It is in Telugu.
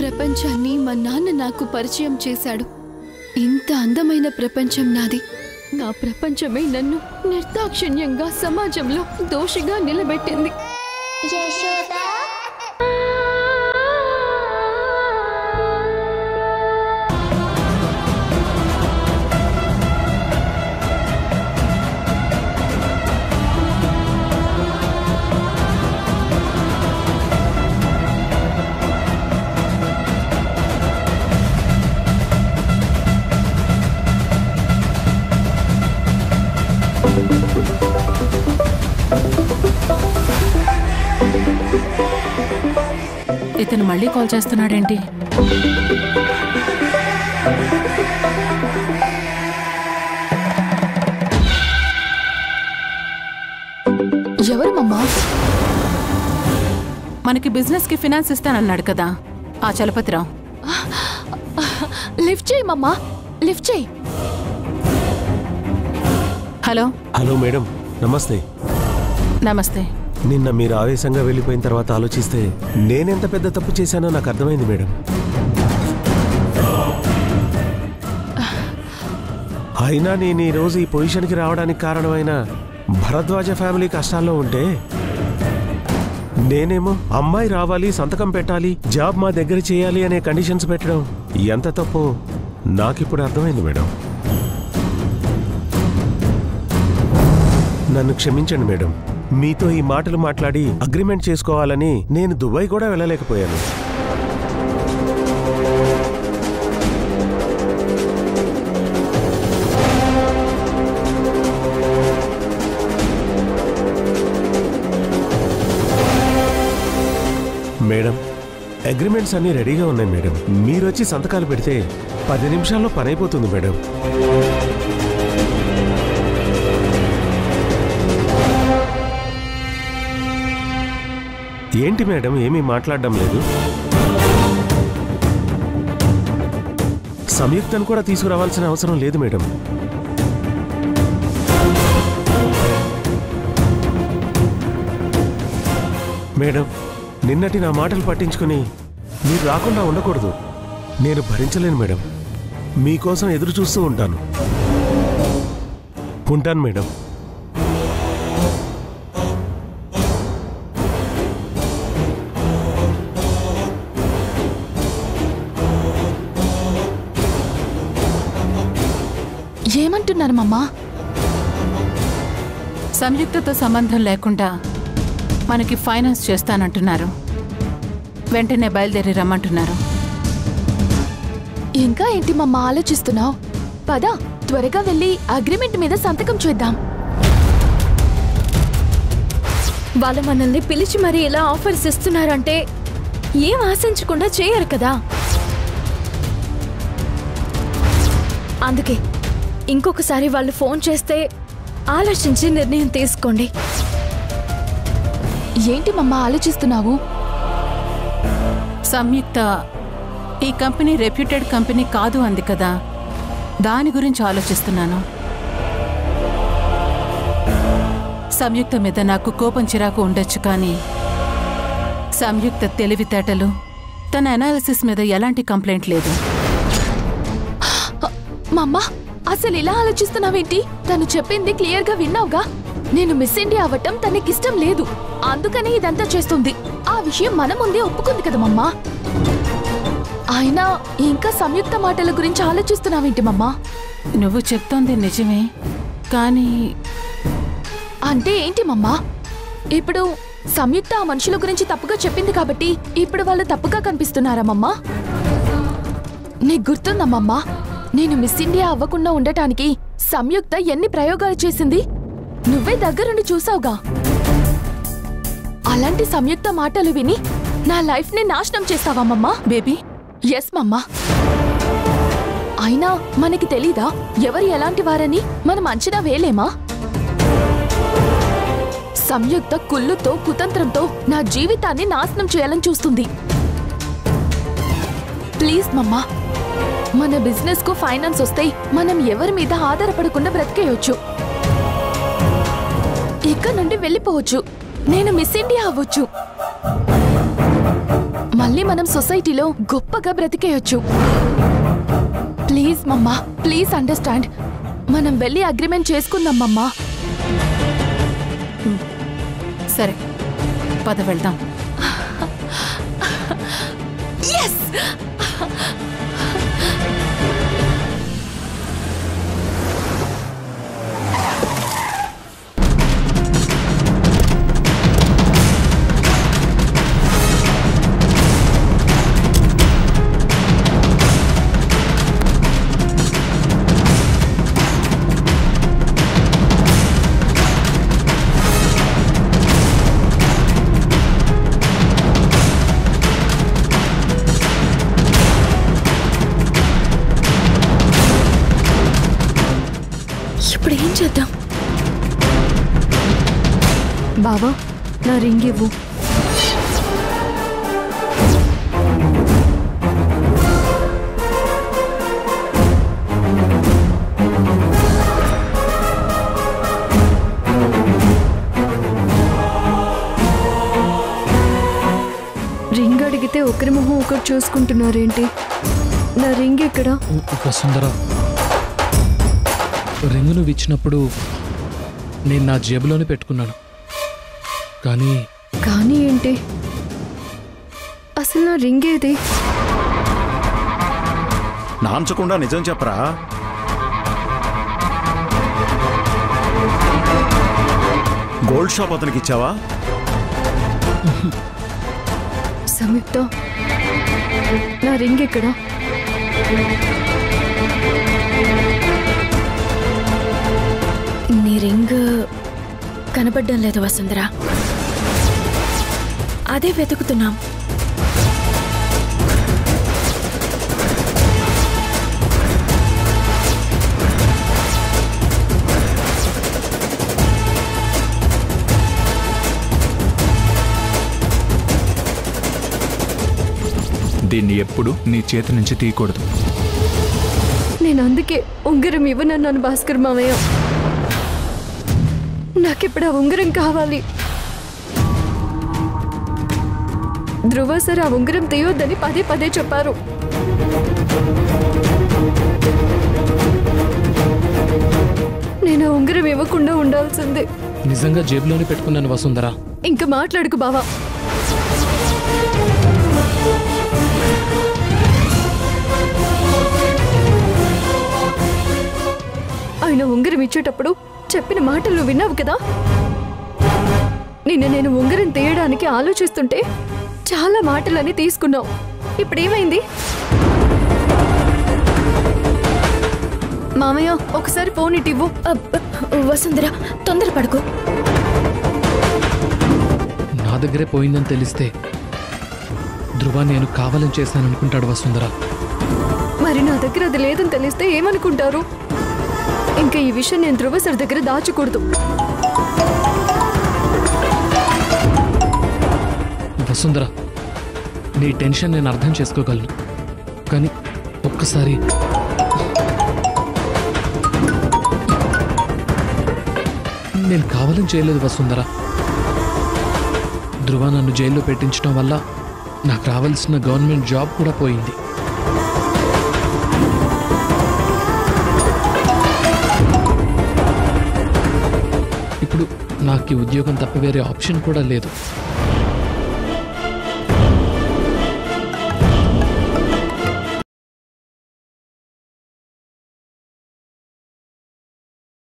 ప్రపంచాన్ని మా నాన్న నాకు పరిచయం చేశాడు. ఇంత అందమైన ప్రపంచం నాది. నా ప్రపంచమే నన్ను నిర్దాక్షిణ్యంగా సమాజంలో దోషిగా నిలబెట్టింది. ఇతను మళ్ళీ కాల్ చేస్తున్నాడేంటి? ఎవరు మమ్మా? మనకి బిజినెస్ కి ఫినాన్స్ ఇస్తానన్నాడు కదా ఆ చలపతిరావు. లిఫ్ట్ చేయి మమ్మా, లిఫ్ట్ చేయి. హలో హలో మేడం, నమస్తే. నమస్తే. నిన్న మీరు ఆవేశంగా వెళ్ళిపోయిన తర్వాత ఆలోచిస్తే నేనెంత పెద్ద తప్పు చేశానో నాకు అర్థమైంది మేడం. అయినా నేను ఈరోజు ఈ పొజిషన్కి రావడానికి కారణమైన భరద్వాజ ఫ్యామిలీ కష్టాల్లో ఉంటే నేనేమో అమ్మాయి రావాలి, సంతకం పెట్టాలి, జాబ్ మా దగ్గర చేయాలి అనే కండిషన్స్ పెట్టడం ఎంత తప్పో నాకిప్పుడు అర్థమైంది మేడం. నన్ను క్షమించండి మేడం. మీతో ఈ మాటలు మాట్లాడి అగ్రిమెంట్ చేసుకోవాలని నేను దుబాయ్ కూడా వెళ్ళలేకపోయాను. మేడం, అగ్రిమెంట్స్ అన్నీ రెడీగా ఉన్నాయి మేడం. మీరొచ్చి సంతకాలు పెడితే 10 నిమిషాల్లో పని అయిపోతుంది మేడం. ఏంటి మేడం ఏమీ మాట్లాడడం లేదు? సంయుక్తను కూడా తీసుకురావాల్సిన అవసరం లేదు మేడం. మేడం, నిన్నటి నా మాటలు పట్టించుకుని మీరు రాకుండా ఉండకూడదు. నేను భరించలేను మేడం. మీకోసం ఎదురు చూస్తూ ఉంటాను. ఉంటాను మేడం. ఏమంటున్నారు మమ్మా? సంయుక్తతో సంబంధం లేకుండా మనకి ఫైనాన్స్ చేస్తానంటున్నారు. వెంటనే బయలుదేరి రమ్మంటున్నారు. ఇంకా ఏంటి మమ్మా ఆలోచిస్తున్నావు? పద, త్వరగా వెళ్ళి అగ్రిమెంట్ మీద సంతకం చేద్దాం. వాళ్ళు మనల్ని పిలిచి మరీ ఇలా ఆఫర్స్ ఇస్తున్నారంటే ఏం ఆశించకుండా చేయరు కదా. అందుకే ఇంకొకసారి వాళ్ళు ఫోన్ చేస్తే ఆలోచించి నిర్ణయం తీసుకోండి. ఏంటి మమ్మా ఆలోచిస్తున్నావు? సంయుక్త ఈ కంపెనీ రెప్యూటెడ్ కంపెనీ కాదు అంది కదా, దాని గురించి ఆలోచిస్తున్నాను. సంయుక్త మీద నాకు కోపం చిరాకు ఉండొచ్చు, కానీ సంయుక్త తెలివితేటలు, తన అనాలిసిస్ మీద ఎలాంటి కంప్లైంట్ లేదు. మమ్మా, అసలు ఇలా ఆలోచిస్తున్నావేంటి? తను చెప్పింది క్లియర్ గా విన్నావుగా. నేను మిస్ ఇండియా అవ్వటం తనకిష్టం లేదు, అందుకని ఇదంతా చేస్తుంది. ఆ విషయం మన ముందే ఒప్పుకుంది కదా మమ్మా. అయినా ఇంకా సంయుక్త మాటల గురించి ఆలోచిస్తున్నావేంటి మమ్మా? నువ్వు చెప్తోంది నిజమే, కానీ అంటే ఏంటి మమ్మా? ఇప్పుడు సంయుక్త ఆ మనుషుల గురించి తప్పుగా చెప్పింది కాబట్టి ఇప్పుడు వాళ్ళు తప్పుగా కనిపిస్తున్నారా మమ్మా? నీకు గుర్తుందమ్మా, నేను మిస్ ఇండియా అవ్వకుండా ఉండటానికి సంయుక్త ఎన్ని ప్రయోగాలు చేసింది? నువ్వే దగ్గరుండి చూసావుగా. అలాంటి సంయుక్త మాటలు విని నా లైఫ్ ని నాశనం చేస్తావా మమ్మా? బేబీ. ఎస్ మమ్మా. అయినా మనకి తెలీదా ఎవరు ఎలాంటి వారని? మనం అంచనా వేయలేమా? సంయుక్త కుళ్ళుతో కుతంత్రంతో నా జీవితాన్ని నాశనం చేయాలని చూస్తుంది. ప్లీజ్ మమ్మా, మన బిజినెస్ కు ఫైనాన్స్ వస్తే మనం ఎవరి మీద ఆధారపడకుండా బ్రతికేయొచ్చు. ఇక్కడ నుండి వెళ్ళిపోవచ్చు. నేను మిస్ ఇండియా అవ్వచ్చు. మళ్ళీ మనం సొసైటీలో గొప్పగా బ్రతికేయొచ్చు. ప్లీజ్ మమ్మా, ప్లీజ్ అండర్స్టాండ్. మనం వెళ్ళి అగ్రిమెంట్ చేసుకుందాం మమ్మా. సరే, పద వెళ్దాం. ఎస్. ఇప్పుడు ఏం చేద్దాం? బావా, నా రింగ్ ఇవ్వు. రింగ్ అడిగితే ఒకరి మొహం ఒకరు చూసుకుంటున్నారేంటి? నా రింగ్ ఎక్కడ? వసుంధర, రింగు నువ్వు ఇచ్చినప్పుడు నేను నా జేబులోనే పెట్టుకున్నాను. కానీ ఏంటి? అసలు నా రింగ్ ఏది? నాంచకుండా నిజం చెప్పరా. గోల్డ్ షాప్ అతనికి ఇచ్చావా? సంయుక్త, నా రింగ్ ఎక్కడ? నీ రింగ్ కనపడ్డం లేదు వసుంధర. అదే వెతుకుతున్నాం. దీన్ని ఎప్పుడు నీ చేతి నుంచి తీయకూడదు. నేను అందుకే ఉంగరం ఇవ్వనన్నాను భాస్కర్ మామయ్య. నాకిప్పుడు ఆ ఉంగరం కావాలి. ధ్రువ సార్ ఆ ఉంగరం తీయొద్దని పదే పదే చెప్పారు. నేను ఆ ఉంగరం ఇవ్వకుండా ఉండాల్సిందే. నిజంగా జేబులోనే పెట్టుకున్నాను వసుంధర. ఇంకా మాట్లాడుకు బావా. ఆయన ఉంగరం ఇచ్చేటప్పుడు చెప్పిన మాటలు నువ్వు విన్నావు కదా? నేను ఉంగరం తీయడానికి ఆలోచిస్తుంటే చాలా మాటలని తీసుకున్నావు. ఇప్పుడు ఏమైంది? మామయ్య, ఒకసారి ఫోన్ ఇవ్వు. వసుంధర, తొందరపడకు. నా దగ్గరే పోయిందని తెలిస్తే ధ్రువ నేను కావాలని చేశాననుకుంటాడు వసుంధర. మరి నా దగ్గర అది లేదని తెలిస్తే ఏమనుకుంటారు? ఇంకా ఈ విషయం నేను ధ్రువ సార్ దగ్గర దాచకూడదు. వసుంధర, నీ టెన్షన్ నేను అర్థం చేసుకోగలను. కానీ ఒక్కసారి నేను కావాలని చేయలేదు వసుంధర. ధ్రువ నన్ను జైల్లో పెట్టించడం వల్ల నాకు రావాల్సిన గవర్నమెంట్ జాబ్ కూడా పోయింది. ఇప్పుడు నాకు ఈ ఉద్యోగం తప్ప వేరే ఆప్షన్ కూడా లేదు.